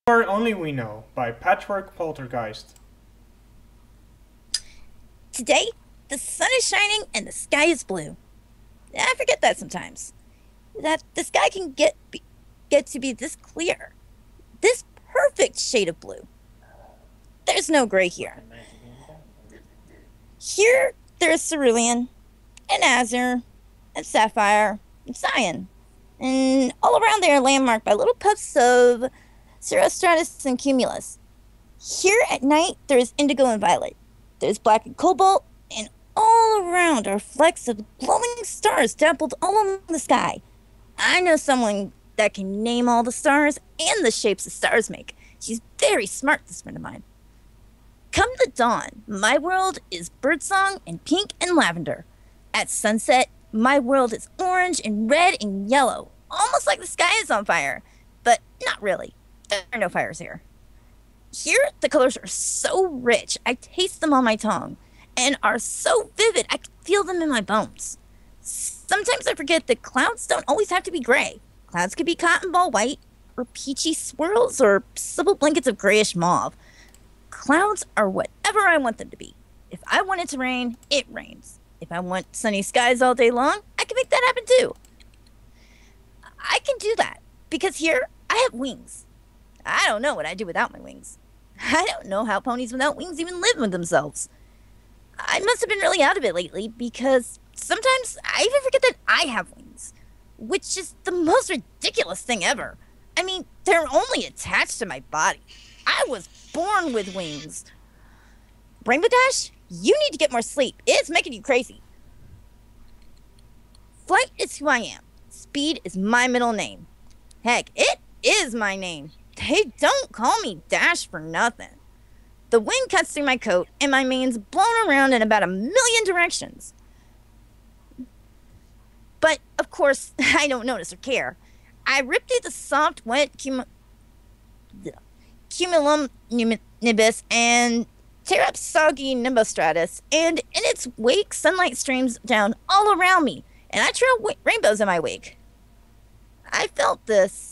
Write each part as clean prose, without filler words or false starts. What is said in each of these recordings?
Or Only We Know by Patchwork Poltergeist. Today, the sun is shining and the sky is blue. I forget that sometimes. That the sky can get to be this clear, this perfect shade of blue. There's no gray here. Here, there's cerulean, and azure, and sapphire, and cyan. And all around they are landmarked by little puffs of cirrostratus and cumulus. Here at night, there is indigo and violet. There's black and cobalt, and all around are flecks of glowing stars dappled all along the sky. I know someone that can name all the stars and the shapes the stars make. She's very smart, this friend of mine. Come the dawn, my world is birdsong and pink and lavender. At sunset, my world is orange and red and yellow, almost like the sky is on fire. But not really. There are no fires here. Here, the colors are so rich, I taste them on my tongue, and are so vivid, I can feel them in my bones. Sometimes I forget that clouds don't always have to be gray. Clouds could be cotton ball white, or peachy swirls, or supple blankets of grayish mauve. Clouds are whatever I want them to be. If I want it to rain, it rains. If I want sunny skies all day long, I can make that happen too. I can do that, because here, I have wings. I don't know what I'd do without my wings. I don't know how ponies without wings even live with themselves. I must have been really out of it lately because sometimes I even forget that I have wings, which is the most ridiculous thing ever. I mean, they're only attached to my body. I was born with wings. Rainbow Dash, you need to get more sleep. It's making you crazy. Flight is who I am. Speed is my middle name. Heck, it is my name. They don't call me Dash for nothing. The wind cuts through my coat, and my mane's blown around in about a million directions. But, of course, I don't notice or care. I rip through the soft, wet cumulonimbus and tear up soggy nimbostratus, and in its wake, sunlight streams down all around me, and I trail rainbows in my wake. I fell this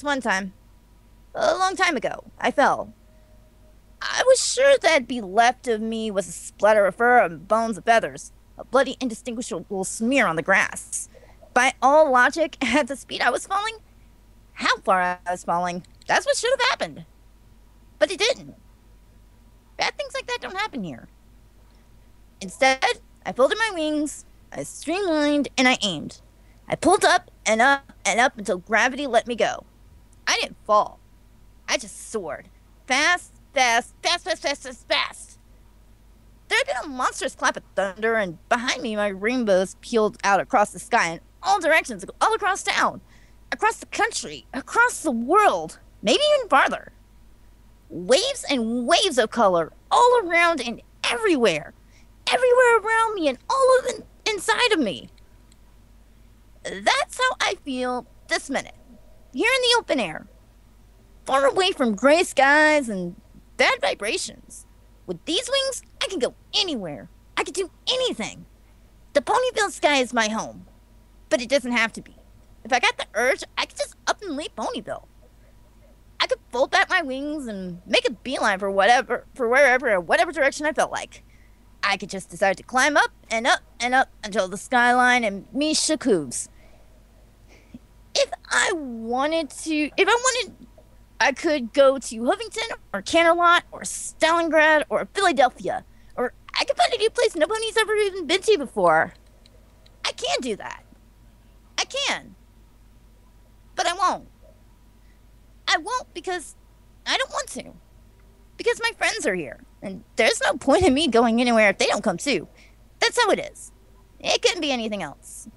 one time. A long time ago, I fell. I was sure that'd be left of me was a splatter of fur and bones and feathers, a bloody indistinguishable smear on the grass. By all logic, at the speed I was falling, how far I was falling, that's what should have happened. But it didn't. Bad things like that don't happen here. Instead, I folded my wings, I streamlined, and I aimed. I pulled up and up and up until gravity let me go. I didn't fall. I just soared. Fast, fast, fast, fast, fast, fast, fast. There had been a monstrous clap of thunder, and behind me my rainbows peeled out across the sky in all directions, all across town, across the country, across the world, maybe even farther. Waves and waves of color all around and everywhere. Everywhere around me and all of it inside of me. That's how I feel this minute, here in the open air, far away from gray skies and bad vibrations. With these wings, I can go anywhere. I can do anything. The Ponyville sky is my home, but it doesn't have to be. If I got the urge, I could just up and leave Ponyville. I could fold back my wings and make a beeline for wherever, or whatever direction I felt like. I could just decide to climb up and up and up until the skyline and me shook hooves. I could go to Huffington or Canterlot or Stalingrad or Philadelphia. Or I could find a new place nobody's ever even been to before. I can do that. I can. But I won't. I won't because I don't want to. Because my friends are here, and there's no point in me going anywhere if they don't come too. That's how it is. It couldn't be anything else.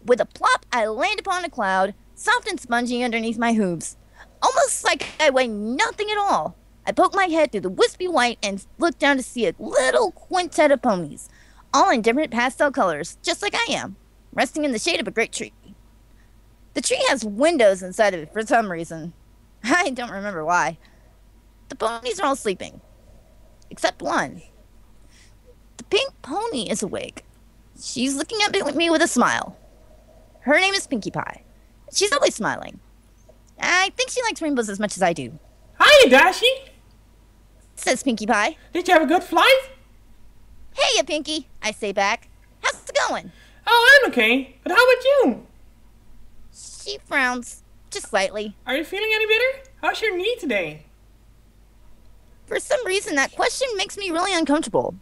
With a plop, I land upon a cloud, soft and spongy underneath my hooves. Almost like I weigh nothing at all. I poke my head through the wispy white and look down to see a little quintet of ponies, all in different pastel colors, just like I am, resting in the shade of a great tree. The tree has windows inside of it for some reason. I don't remember why. The ponies are all sleeping. Except one. The pink pony is awake. She's looking at me with a smile. Her name is Pinkie Pie. She's always smiling. I think think she likes rainbows as much as I do. Hiya, Dashie! Says Pinkie Pie. Did you have a good flight? Hey, Pinkie, I say back. How's it going? Oh, I'm okay. But how about you? She frowns, just slightly. Are you feeling any better? How's your knee today? For some reason, that question makes me really uncomfortable.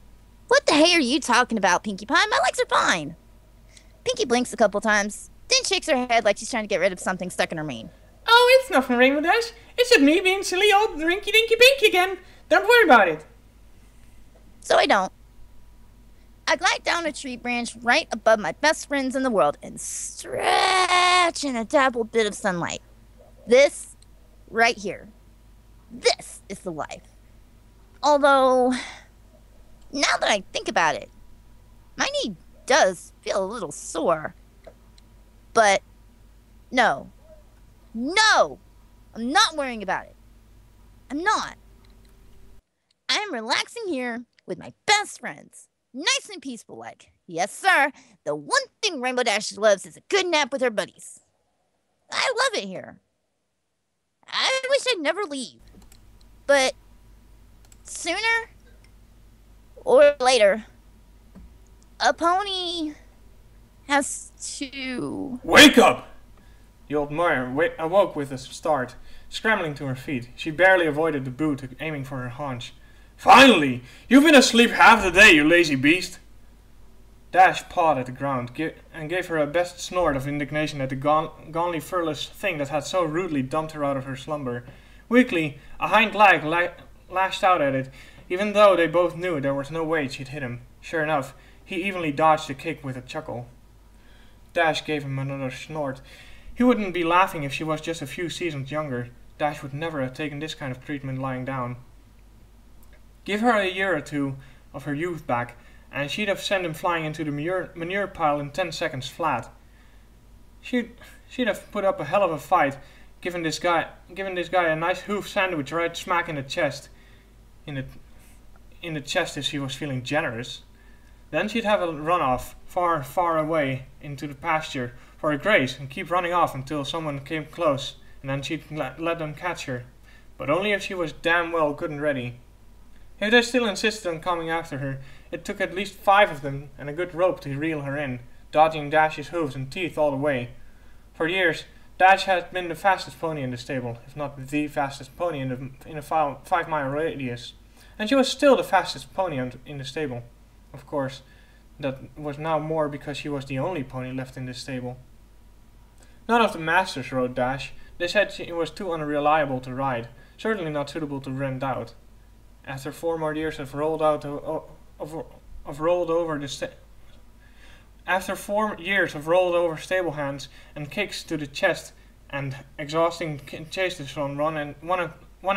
What the hey are you talking about, Pinkie Pie? My legs are fine. Pinkie blinks a couple times, then shakes her head like she's trying to get rid of something stuck in her mane. Oh, it's nothing, Rainbow Dash. It's just me being silly old Rinky Dinky Pinky again. Don't worry about it. So I don't. I glide down a tree branch right above my best friends in the world and stretch in a dappled bit of sunlight. This, right here. This is the life. Although, now that I think about it, my knee does feel a little sore. But, no. No! I'm not worrying about it. I'm not. I'm relaxing here with my best friends. Nice and peaceful like. Yes, sir. The one thing Rainbow Dash loves is a good nap with her buddies. I love it here. I wish I'd never leave. But sooner or later, a pony has to... Wake up! The old mare awoke with a start, scrambling to her feet. She barely avoided the boot, aiming for her haunch. Finally! You've been asleep half the day, you lazy beast! Dash pawed at the ground and gave her a best snort of indignation at the gonly furless thing that had so rudely dumped her out of her slumber. Weakly, a hind leg lashed out at it, even though they both knew there was no way she'd hit him. Sure enough, he evenly dodged the kick with a chuckle. Dash gave him another snort. He wouldn't be laughing if she was just a few seasons younger. Dash would never have taken this kind of treatment lying down. Give her a year or two of her youth back, and she'd have sent him flying into the manure pile in 10 seconds flat. She'd have put up a hell of a fight, giving this guy a nice hoof sandwich right smack in the chest. In the chest if she was feeling generous. Then she'd have a run off, far, far away into the pasture for a graze, and keep running off until someone came close, and then she'd let them catch her. But only if she was damn well good and ready. If they still insisted on coming after her, it took at least 5 of them and a good rope to reel her in, dodging Dash's hooves and teeth all the way. For years, Dash had been the fastest pony in the stable, if not the fastest pony in a 5-mile radius. And she was still the fastest pony in the stable. Of course, that was now more because she was the only pony left in the stable. None of the masters rode Dash. They said she was too unreliable to ride, certainly not suitable to rent out. After 4 more years of rolled over stable hands and kicks to the chest and exhausting chases from one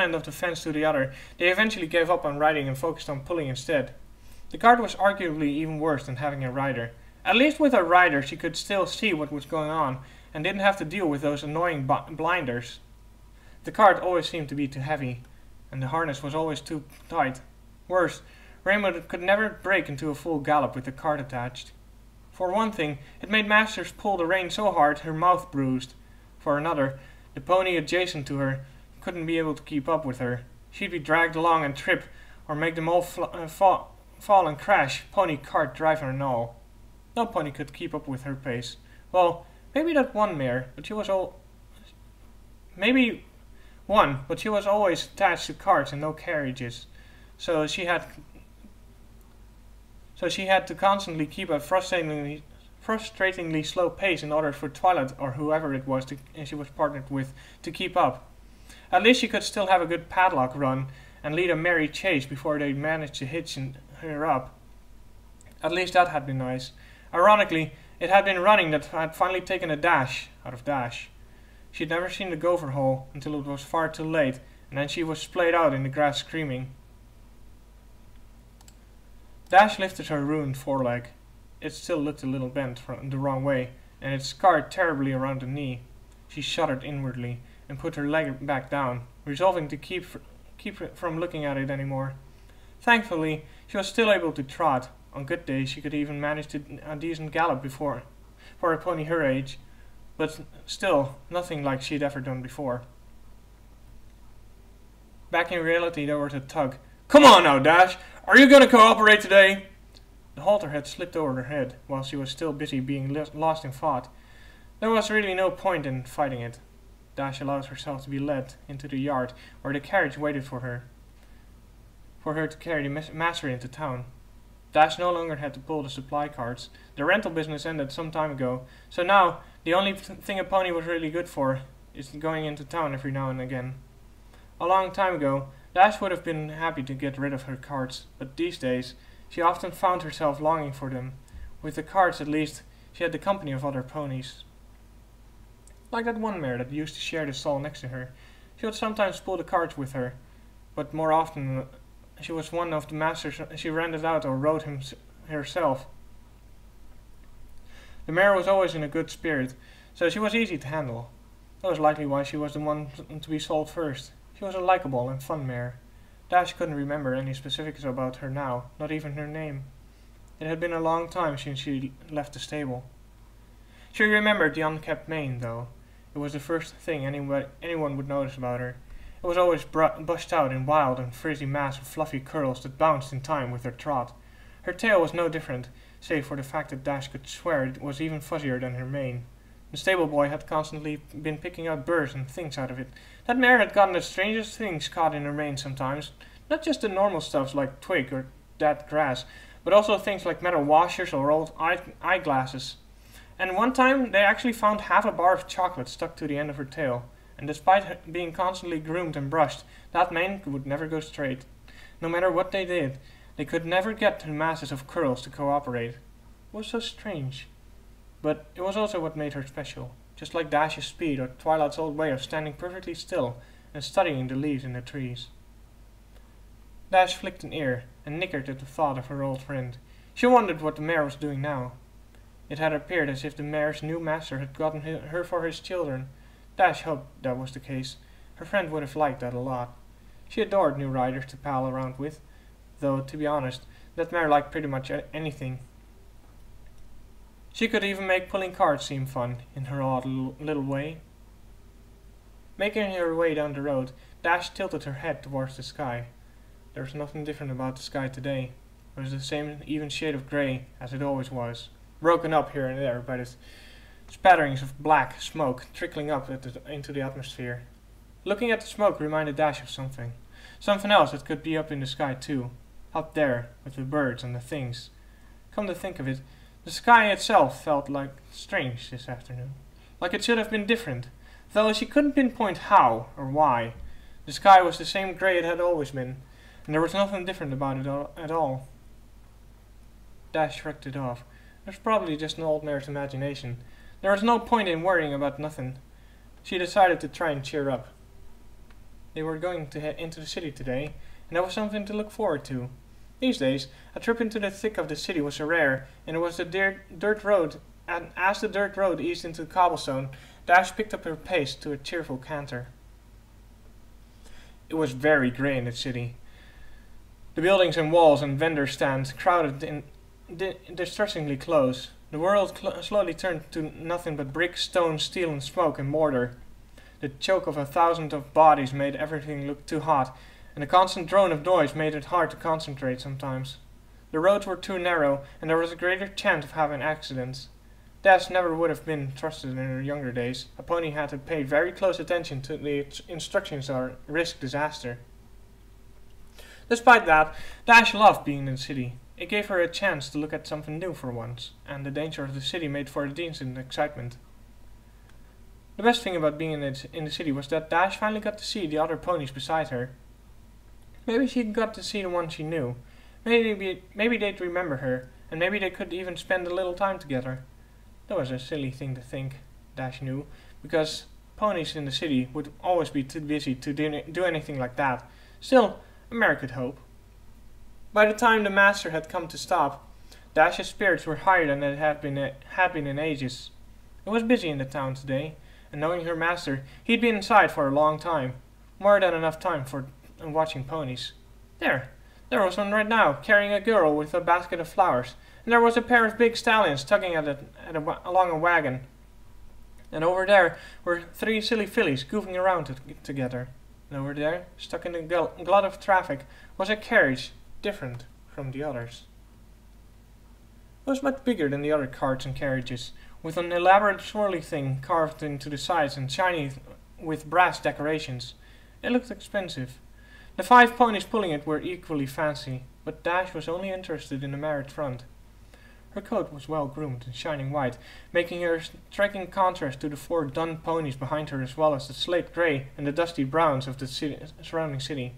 end of the fence to the other, they eventually gave up on riding and focused on pulling instead. The cart was arguably even worse than having a rider. At least with a rider she could still see what was going on and didn't have to deal with those annoying blinders. The cart always seemed to be too heavy, and the harness was always too tight. Worse, Rainbow could never break into a full gallop with the cart attached. For one thing, it made Masters pull the rein so hard her mouth bruised. For another, the pony adjacent to her couldn't be able to keep up with her. She'd be dragged along and trip, or make them all fall and crash, pony, cart, driver and all. No pony could keep up with her pace. Well, maybe that one mare, but she was but she was always attached to carts and no carriages, so she had to constantly keep a frustratingly slow pace in order for Twilight or whoever it was she was partnered with to keep up. At least she could still have a good padlock run and lead a merry chase before they managed to hitch her up. At least that had been nice. Ironically, it had been running that had finally taken a dash out of Dash. She had never seen the gopher hole until it was far too late, and then she was splayed out in the grass screaming. Dash lifted her ruined foreleg. It still looked a little bent the wrong way, and it scarred terribly around the knee. She shuddered inwardly and put her leg back down, resolving to keep from looking at it anymore. Thankfully, she was still able to trot. On good days, she could even manage a decent gallop for a pony her age, but still nothing like she'd ever done before. Back in reality, there was a tug. Come on now, Dash! Are you gonna cooperate today? The halter had slipped over her head, while she was still busy being lost in thought. There was really no point in fighting it. Dash allowed herself to be led into the yard, where the carriage waited for her to carry the master into town. Dash no longer had to pull the supply carts. The rental business ended some time ago, so now the only thing a pony was really good for is going into town every now and again. A long time ago, Dash would have been happy to get rid of her carts, but these days she often found herself longing for them. With the carts, at least, she had the company of other ponies. Like that one mare that used to share the stall next to her. She would sometimes pull the carts with her, but more often she was one of the masters she rented out or rode him herself. The mare was always in a good spirit, so she was easy to handle. That was likely why she was the one to be sold first. She was a likable and fun mare. Dash couldn't remember any specifics about her now, not even her name. It had been a long time since she left the stable. She remembered the unkept mane, though. It was the first thing anyone would notice about her. It was always bushed out in wild and frizzy mass of fluffy curls that bounced in time with her trot. Her tail was no different, save for the fact that Dash could swear it was even fuzzier than her mane. The stable boy had constantly been picking out burrs and things out of it. That mare had gotten the strangest things caught in her mane sometimes. Not just the normal stuff like twig or dead grass, but also things like metal washers or old eyeglasses. And one time they actually found half a bar of chocolate stuck to the end of her tail. And despite her being constantly groomed and brushed, that mane would never go straight. No matter what they did, they could never get the masses of curls to cooperate. It was so strange. But it was also what made her special, just like Dash's speed or Twilight's old way of standing perfectly still and studying the leaves in the trees. Dash flicked an ear and nickered at the thought of her old friend. She wondered what the mare was doing now. It had appeared as if the mare's new master had gotten her for his children. Dash hoped that was the case. Her friend would have liked that a lot. She adored new riders to pal around with, though, to be honest, that mare liked pretty much anything. She could even make pulling carts seem fun, in her odd little way. Making her way down the road, Dash tilted her head towards the sky. There was nothing different about the sky today. It was the same even shade of grey as it always was, broken up here and there by the spatterings of black smoke trickling up into the atmosphere. Looking at the smoke reminded Dash of something. Something else that could be up in the sky too. Up there, with the birds and the things. Come to think of it, the sky itself felt like strange this afternoon. Like it should have been different, though she couldn't pinpoint how or why. The sky was the same grey it had always been, and there was nothing different about it at all. Dash shrugged it off. It was probably just an old mare's imagination. There was no point in worrying about nothing. She decided to try and cheer up. They were going to head into the city today, and there was something to look forward to. These days, a trip into the thick of the city was rare, and it was the dirt road, and as the dirt road eased into cobblestone, Dash picked up her pace to a cheerful canter. It was very grey in the city. The buildings and walls and vendor stands crowded in distressingly close. The world slowly turned to nothing but brick, stone, steel and smoke and mortar. The choke of 1,000 of bodies made everything look too hot, and the constant drone of noise made it hard to concentrate sometimes. The roads were too narrow, and there was a greater chance of having accidents. Dash never would have been trusted in her younger days. A pony had to pay very close attention to the instructions or risk disaster. Despite that, Dash loved being in the city. It gave her a chance to look at something new for once, and the danger of the city made for a decent excitement. The best thing about being in the city was that Dash finally got to see the other ponies beside her. Maybe she got to see the one she knew. Maybe they'd remember her, and maybe they could even spend a little time together. That was a silly thing to think, Dash knew, because ponies in the city would always be too busy to do anything like that. Still, a mare could hope. By the time the master had come to stop, Dash's spirits were higher than it had been in ages. It was busy in the town today, and knowing her master, he'd been inside for a long time. More than enough time for watching ponies. There was one right now, carrying a girl with a basket of flowers, and there was a pair of big stallions tugging along a wagon. And over there were 3 silly fillies goofing around together. And over there, stuck in the glut of traffic, was a carriage different from the others. It was much bigger than the other carts and carriages, with an elaborate swirly thing carved into the sides and shiny with brass decorations. It looked expensive. The 5 ponies pulling it were equally fancy, but Dash was only interested in the mare at front. Her coat was well groomed and shining white, making her a striking contrast to the 4 dun ponies behind her, as well as the slate grey and the dusty browns of the surrounding city.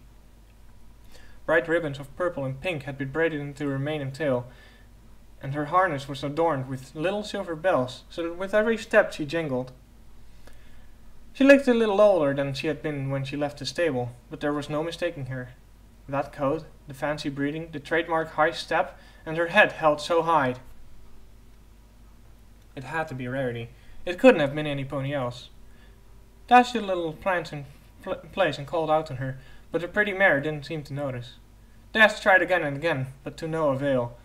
Bright ribbons of purple and pink had been braided into her mane and tail, and her harness was adorned with little silver bells, so that with every step she jingled. She looked a little older than she had been when she left the stable, but there was no mistaking her. That coat, the fancy breeding, the trademark high step, and her head held so high. It had to be Rarity. It couldn't have been any pony else. Dash did a little plans in place and called out to her, but the pretty mare didn't seem to notice. Dash tried again and again, but to no avail.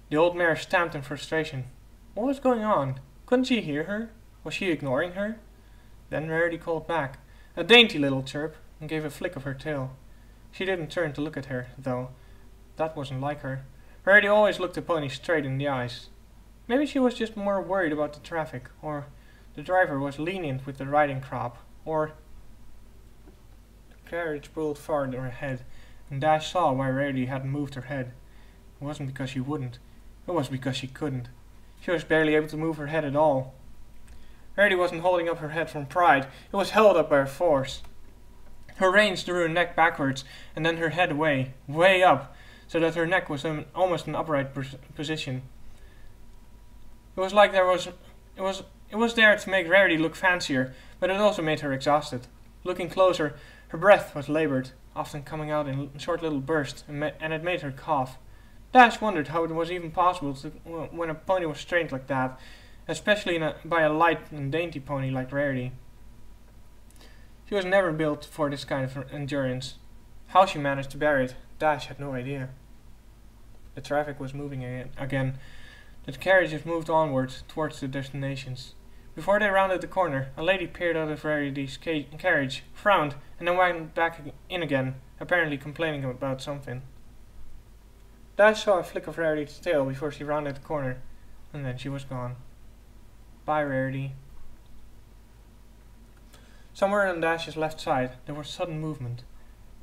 The old mare stamped in frustration. What was going on? Couldn't she hear her? Was she ignoring her? Then Rarity called back, a dainty little chirp, and gave a flick of her tail. She didn't turn to look at her, though. That wasn't like her. Rarity always looked the pony straight in the eyes. Maybe she was just more worried about the traffic, or the driver was lenient with the riding crop, or... The carriage pulled farther ahead, and Dash saw why Rarity hadn't moved her head. It wasn't because she wouldn't. It was because she couldn't. She was barely able to move her head at all. Rarity wasn't holding up her head from pride. It was held up by force. Her reins drew her neck backwards, and then her head away, way up, so that her neck was in almost an upright position. It was like it was there to make Rarity look fancier, but it also made her exhausted. Looking closer, her breath was labored, often coming out in short little bursts, and it made her cough. Dash wondered how it was even possible when a pony was trained like that, especially by a light and dainty pony like Rarity. She was never built for this kind of endurance. How she managed to bear it, Dash had no idea. The traffic was moving again. The carriages moved onward towards the destinations. Before they rounded the corner, a lady peered out of Rarity's carriage, frowned, and then went back in again, apparently complaining about something. Dash saw a flick of Rarity's tail before she rounded the corner, and then she was gone. Bye, Rarity. Somewhere on Dash's left side, there was sudden movement.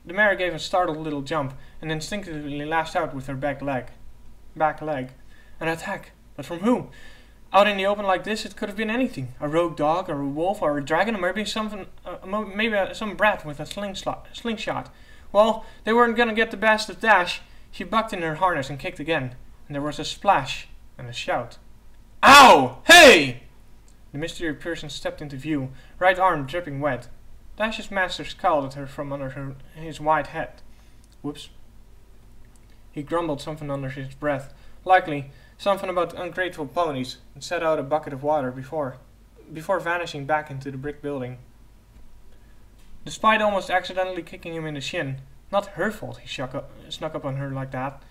The mare gave a startled little jump, and instinctively lashed out with her back leg. An attack, but from whom? Out in the open like this, it could have been anything. A rogue dog, or a wolf, or a dragon, or maybe some brat with a slingshot. Well, they weren't gonna get the best of Dash. She bucked in her harness and kicked again, and there was a splash and a shout. Ow! Hey! The mystery person stepped into view, right arm dripping wet. Dash's master scowled at her from under his wide hat. Whoops. He grumbled something under his breath, likely something about ungrateful ponies, and set out a bucket of water before vanishing back into the brick building. Despite almost accidentally kicking him in the shin, not her fault he snuck up on her like that,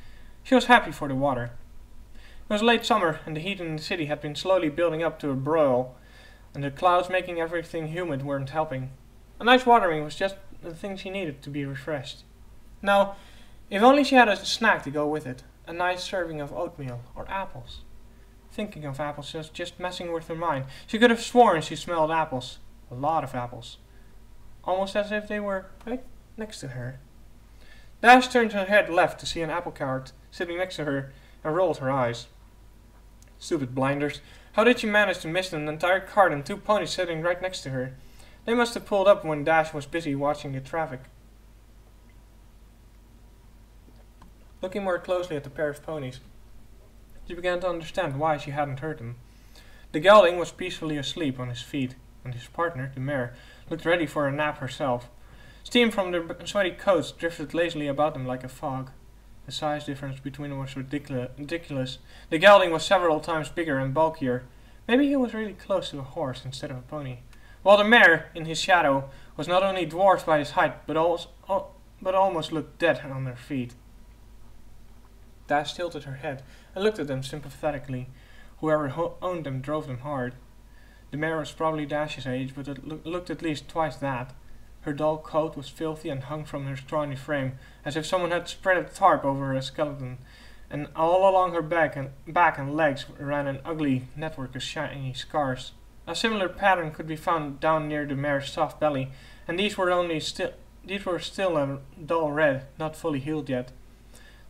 she was happy for the water. It was late summer, and the heat in the city had been slowly building up to a broil, and the clouds making everything humid weren't helping. A nice watering was just the thing she needed to be refreshed. Now, if only she had a snack to go with it, a nice serving of oatmeal or apples. Thinking of apples was just messing with her mind. She could have sworn she smelled apples, a lot of apples, almost as if they were right next to her. Dash turned her head left to see an apple cart sitting next to her and rolled her eyes. Stupid blinders. How did she manage to miss an entire cart and 2 ponies sitting right next to her? They must have pulled up when Dash was busy watching the traffic. Looking more closely at the pair of ponies, she began to understand why she hadn't heard them. The gelding was peacefully asleep on his feet, and his partner, the mare, looked ready for a nap herself. Steam from their sweaty coats drifted lazily about them like a fog. The size difference between them was ridiculous. The gelding was several times bigger and bulkier. Maybe he was really close to a horse instead of a pony. While the mare, in his shadow, was not only dwarfed by his height, but almost looked dead on her feet. Dash tilted her head and looked at them sympathetically. Whoever owned them drove them hard. The mare was probably Dash's age, but it looked at least twice that. Her dull coat was filthy and hung from her scrawny frame, as if someone had spread a tarp over her skeleton, and all along her back and legs ran an ugly network of shiny scars. A similar pattern could be found down near the mare's soft belly, and these were still a dull red, not fully healed yet.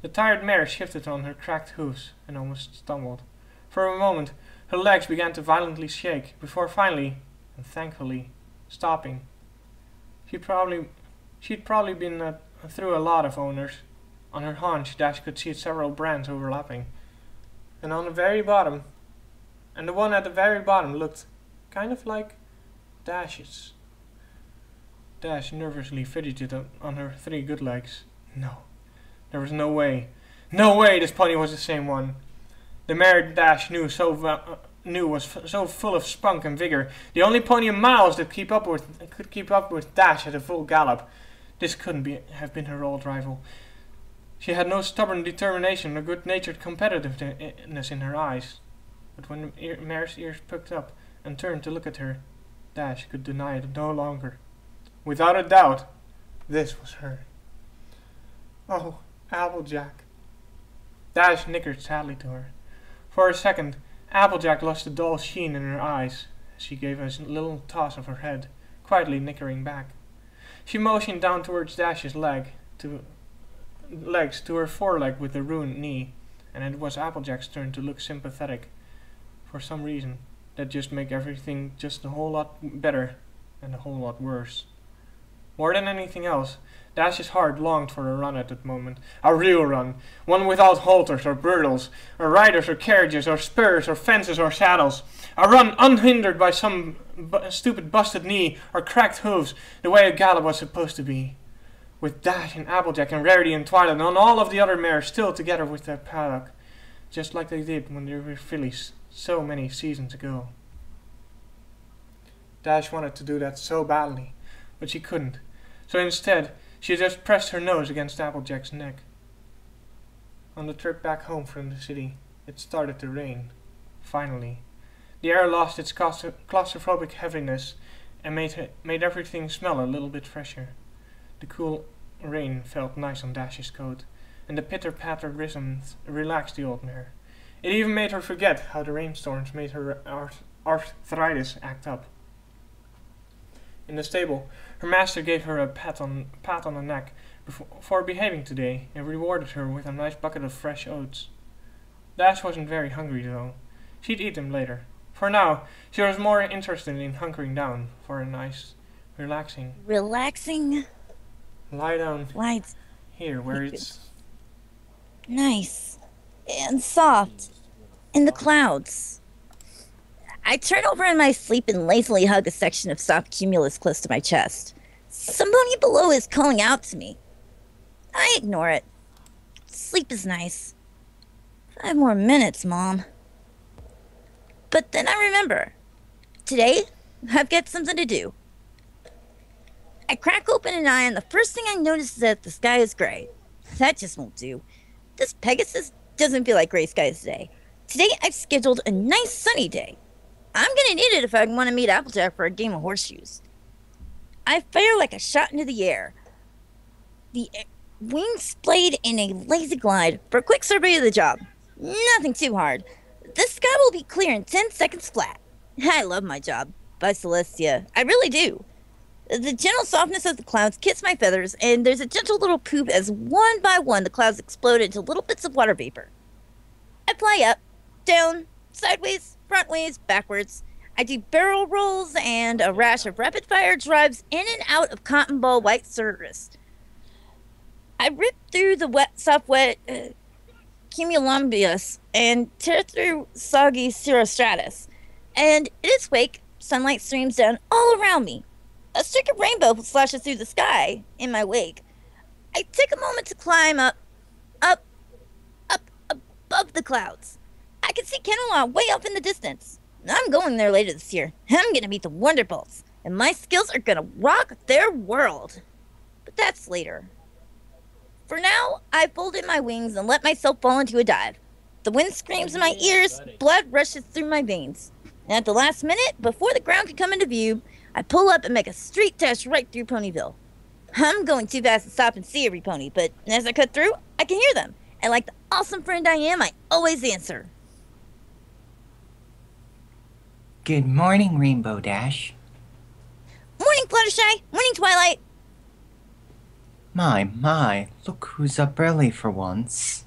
The tired mare shifted on her cracked hoofs and almost stumbled. For a moment her legs began to violently shake, before finally, and thankfully, stopping. She'd probably been through a lot of owners. On her haunch, Dash could see several brands overlapping. And the one at the very bottom looked kind of like Dash's. Dash nervously fidgeted on her 3 good legs. No, there was no way. No way this pony was the same one. The mare Dash knew was so full of spunk and vigor, the only pony in miles that could keep up with Dash at a full gallop. This couldn't have been her old rival. She had no stubborn determination or good-natured competitiveness in her eyes. But when the mare's ears pricked up and turned to look at her, Dash could deny it no longer. Without a doubt, this was her. Oh, Applejack. Dash nickered sadly to her. For a second, Applejack lost the dull sheen in her eyes as she gave a little toss of her head, quietly nickering back. She motioned down towards Dash's legs to her foreleg with the ruined knee, and it was Applejack's turn to look sympathetic. For some reason, that just made everything just a whole lot better and a whole lot worse. More than anything else, Dash's heart longed for a run at that moment. A real run. One without halters or bridles, or riders or carriages or spurs or fences or saddles. A run unhindered by some stupid busted knee or cracked hooves, the way a gallop was supposed to be. With Dash and Applejack and Rarity and Twilight and all of the other mares still together with their paddock, just like they did when they were fillies so many seasons ago. Dash wanted to do that so badly, but she couldn't. So instead, she just pressed her nose against Applejack's neck. On the trip back home from the city, it started to rain. Finally. The air lost its claustrophobic heaviness and made everything smell a little bit fresher. The cool rain felt nice on Dash's coat, and the pitter-patter rhythms relaxed the old mare. It even made her forget how the rainstorms made her arthritis act up. In the stable, her master gave her a pat on the neck for behaving today and rewarded her with a nice bucket of fresh oats. Dash wasn't very hungry though. She'd eat them later. For now, she was more interested in hunkering down for a nice, relaxing... Relaxing? Lie down. Lights. Here, where it's... Nice. And soft. In the clouds. I turn over in my sleep and lazily hug a section of soft cumulus close to my chest. Somebody below is calling out to me. I ignore it. Sleep is nice. 5 more minutes, Mom. But then I remember. Today, I've got something to do. I crack open an eye and the first thing I notice is that the sky is gray. That just won't do. This Pegasus doesn't feel like gray skies today. Today I've scheduled a nice sunny day. I'm gonna need it if I want to meet Applejack for a game of horseshoes. I fire like a shot into the air. The wings splayed in a lazy glide for a quick survey of the job. Nothing too hard. The sky will be clear in 10 seconds flat. I love my job. By Celestia. I really do. The gentle softness of the clouds kiss my feathers, and there's a gentle little poop as one by one the clouds explode into little bits of water vapor. I fly up, down, sideways, frontways, backwards. I do barrel rolls and a rash of rapid-fire drives in and out of cotton ball white cirrus. I rip through the soft wet cumulonimbus and tear through soggy cirrostratus. And in its wake, sunlight streams down all around me. A streak of rainbow flashes through the sky in my wake. I take a moment to climb up above the clouds. I can see Camelot way up in the distance. I'm going there later this year. I'm gonna meet the Wonderbolts, and my skills are gonna rock their world. But that's later. For now, I fold in my wings and let myself fall into a dive. The wind screams in my ears, blood rushes through my veins. And at the last minute, before the ground can come into view, I pull up and make a straight dash right through Ponyville. I'm going too fast to stop and see every pony, but as I cut through, I can hear them. And like the awesome friend I am, I always answer. Good morning, Rainbow Dash. Morning, Fluttershy. Morning, Twilight. My, look who's up early for once.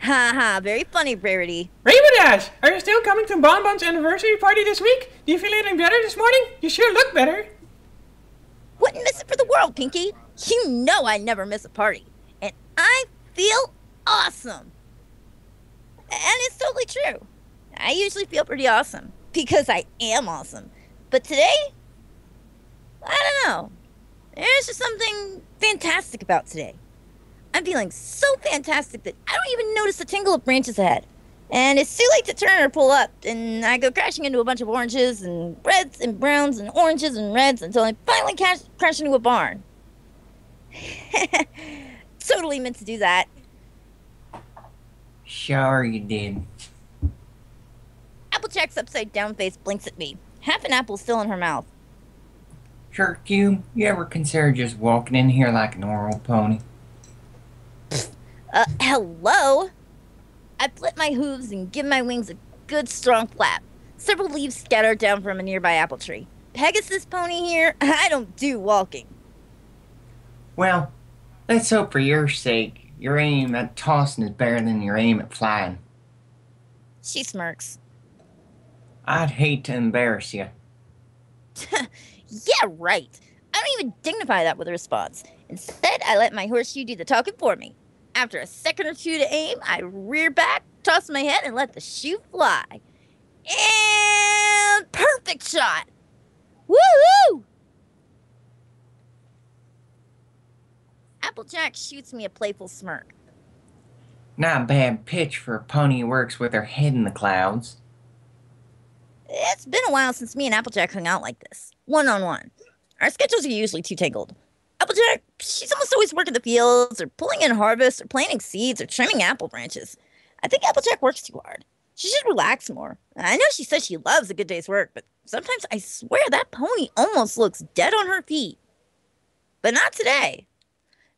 Ha ha, very funny, Rarity. Rainbow Dash, are you still coming to Bonbon's anniversary party this week? Do you feel any better this morning? You sure look better. Wouldn't miss it for the world, Pinky. You know I never miss a party. And I feel awesome. And it's totally true. I usually feel pretty awesome. Because I am awesome. But today, I don't know. There's just something fantastic about today. I'm feeling so fantastic that I don't even notice the tingle of branches ahead. And it's too late to turn or pull up, and I go crashing into a bunch of oranges and reds and browns and oranges and reds until I finally crash into a barn. Totally meant to do that. Sure you did. Applejack's upside down face blinks at me, half an apple still in her mouth. Jerk you ever consider just walking in here like a normal pony? Hello? I flip my hooves and give my wings a good strong flap. Several leaves scatter down from a nearby apple tree. Pegasus pony here, I don't do walking. Well, let's hope for your sake your aim at tossing is better than your aim at flying. She smirks. I'd hate to embarrass you. Yeah, right. I don't even dignify that with a response. Instead, I let my horseshoe do the talking for me. After a second or two to aim, I rear back, toss my head, and let the shoe fly. And perfect shot! Woo-hoo! Applejack shoots me a playful smirk. Not a bad pitch for a pony who works with her head in the clouds. It's been a while since me and Applejack hung out like this, one-on-one. Our schedules are usually too tangled. Applejack, she's almost always working the fields, or pulling in harvest, or planting seeds, or trimming apple branches. I think Applejack works too hard. She should relax more. I know she says she loves a good day's work, but sometimes I swear that pony almost looks dead on her feet. But not today.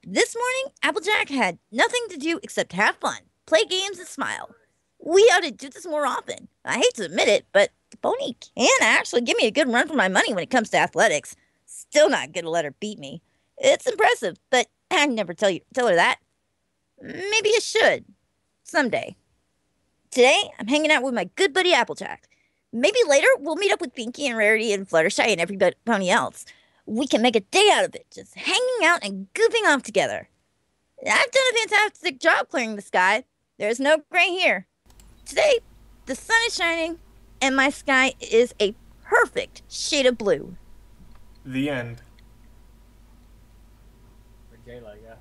This morning, Applejack had nothing to do except have fun, play games, and smile. We ought to do this more often. I hate to admit it, but the pony can actually give me a good run for my money when it comes to athletics. Still not gonna let her beat me. It's impressive, but I'd never tell her that. Maybe I should. Someday. Today, I'm hanging out with my good buddy Applejack. Maybe later, we'll meet up with Pinky and Rarity and Fluttershy and every pony else. We can make a day out of it, just hanging out and goofing off together. I've done a fantastic job clearing the sky. There's no gray here. Today, the sun is shining, and my sky is a perfect shade of blue. The end. Okay, like, yeah.